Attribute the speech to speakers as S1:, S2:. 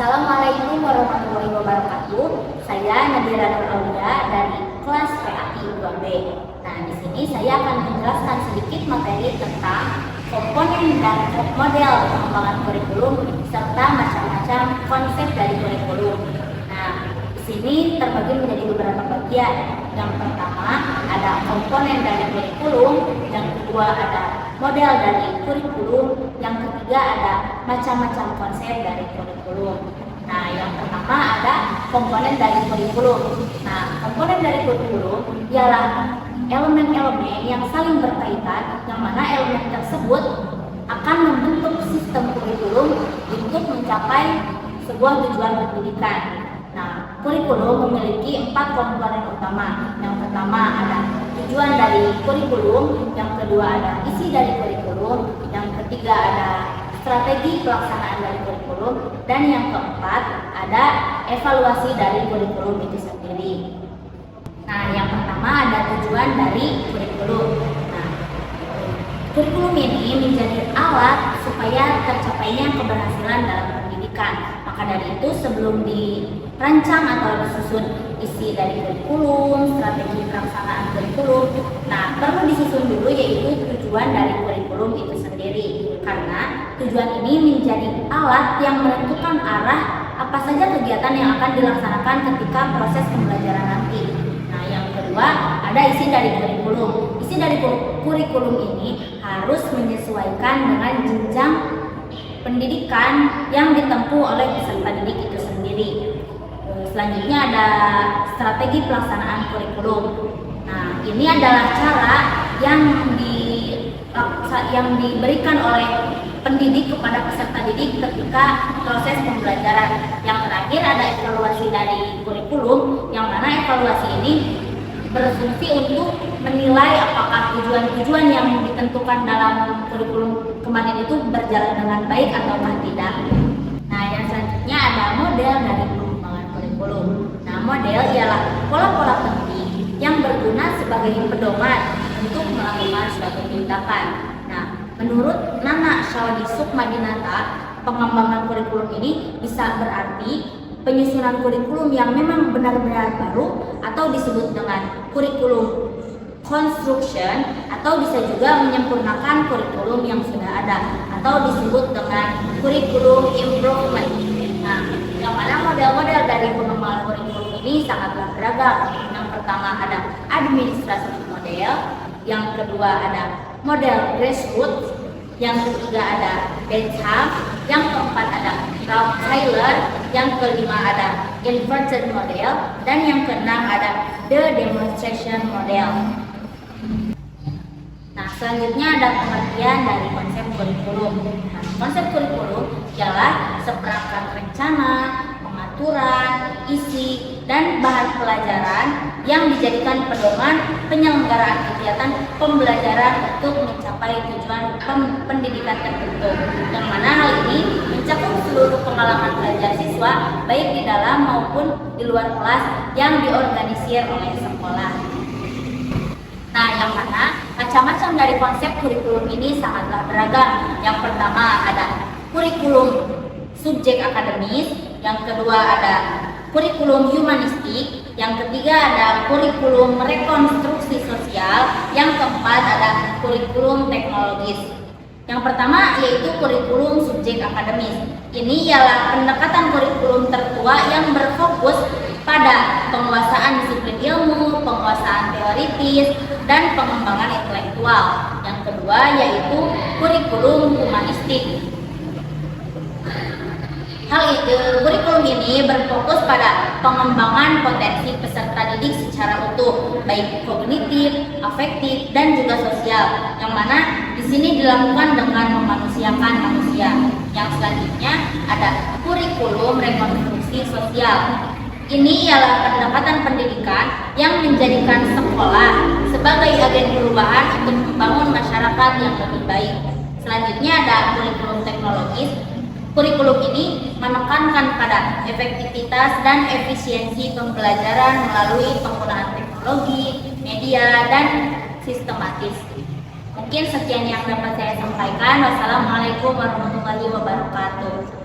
S1: Assalamualaikum warahmatullahi wabarakatuh. Saya Nadira Nur Aulia dari kelas PAI 2B. Nah, di sini saya akan menjelaskan sedikit materi tentang komponen dan model pengembangan kurikulum serta macam-macam konsep dari kurikulum. Nah, di sini terbagi menjadi beberapa bagian. Yang pertama ada komponen dari kurikulum, yang kedua ada model dari kurikulum, yang ketiga ada macam-macam konsep dari kurikulum. Nah, yang pertama ada komponen dari kurikulum. Nah, komponen dari kurikulum ialah elemen-elemen yang saling berkaitan, yang mana elemen tersebut akan membentuk sistem kurikulum untuk mencapai sebuah tujuan pendidikan. Nah, kurikulum memiliki 4 komponen utama. Yang pertama ada tujuan dari kurikulum, yang kedua ada isi dari kurikulum, yang ketiga ada strategi pelaksanaan dari kurikulum, dan yang keempat ada evaluasi dari kurikulum itu sendiri. Nah, yang pertama ada tujuan dari kurikulum. Nah, kurikulum ini menjadi alat supaya tercapainya keberhasilan dalam pendidikan. Maka dari itu sebelum dirancang atau disusun isi dari kurikulum, strategi pelaksanaan kurikulum, nah perlu disusun dulu yaitu tujuan dari kurikulum itu sendiri. Karena tujuan ini menjadi alat yang menentukan arah apa saja kegiatan yang akan dilaksanakan ketika proses pembelajaran nanti. Nah, yang kedua ada isi dari kurikulum. Isi dari kurikulum ini harus menyesuaikan dengan jenjang pendidikan yang ditempuh oleh peserta didik itu sendiri. Selanjutnya ada strategi pelaksanaan kurikulum. Nah, ini adalah cara yang diberikan oleh pendidik kepada peserta didik ketika proses pembelajaran. Yang terakhir ada evaluasi dari kurikulum, yang mana evaluasi ini berfungsi untuk menilai apakah tujuan-tujuan yang ditentukan dalam kurikulum kemarin itu berjalan dengan baik atau tidak. Nah, yang selanjutnya ada model dari pengembangan kurikulum. Nah, model ialah pola-pola penting yang berguna sebagai pedoman untuk melakukan suatu tindakan. Nah, menurut Nana Syawadi Sukmadinata, pengembangan kurikulum ini bisa berarti penyusunan kurikulum yang memang benar-benar baru atau disebut dengan kurikulum construction, atau bisa juga menyempurnakan kurikulum yang sudah ada atau disebut dengan kurikulum improvement. Nah, yang mana model-model dari pengembangan kurikulum ini sangatlah beragam. Yang pertama ada administratif model, yang kedua ada model grassroots, yang ketiga ada Bentham, yang keempat ada Ralph Taylor, yang kelima ada inverted model, dan yang keenam ada the demonstration model. Nah, selanjutnya ada pengertian dari konsep kurikulum. Nah, konsep kurikulum ialah seperangkat rencana, pengaturan, isi, dan bahan pelajaran yang dijadikan pedoman penyelenggaraan kegiatan pembelajaran untuk mencapai tujuan pendidikan tertentu. Yang mana hal ini mencakup seluruh pengalaman belajar siswa baik di dalam maupun di luar kelas yang diorganisir oleh sekolah. Nah, yang mana macam-macam dari konsep kurikulum ini sangatlah beragam. Yang pertama ada kurikulum subjek akademis, yang kedua ada kurikulum humanistik, yang ketiga ada kurikulum rekonstruksi sosial, yang keempat ada kurikulum teknologis. Yang pertama yaitu kurikulum subjek akademis. Ini ialah pendekatan kurikulum tertua yang berfokus pada penguasaan disiplin ilmu, penguasaan teoritis, dan pengembangan intelektual. Yang kedua yaitu kurikulum humanistik. Kurikulum ini berfokus pada pengembangan potensi peserta didik secara utuh, baik kognitif, afektif, dan juga sosial. Yang mana di sini dilakukan dengan memanusiakan manusia. Yang selanjutnya ada kurikulum rekonstruksi sosial. Ini ialah pendekatan pendidikan yang menjadikan sekolah sebagai agen perubahan untuk membangun masyarakat yang lebih baik. Selanjutnya ada kurikulum teknologis. Kurikulum ini menekankan pada efektivitas dan efisiensi pembelajaran melalui penggunaan teknologi, media, dan sistematis. Mungkin sekian yang dapat saya sampaikan. Wassalamualaikum warahmatullahi wabarakatuh.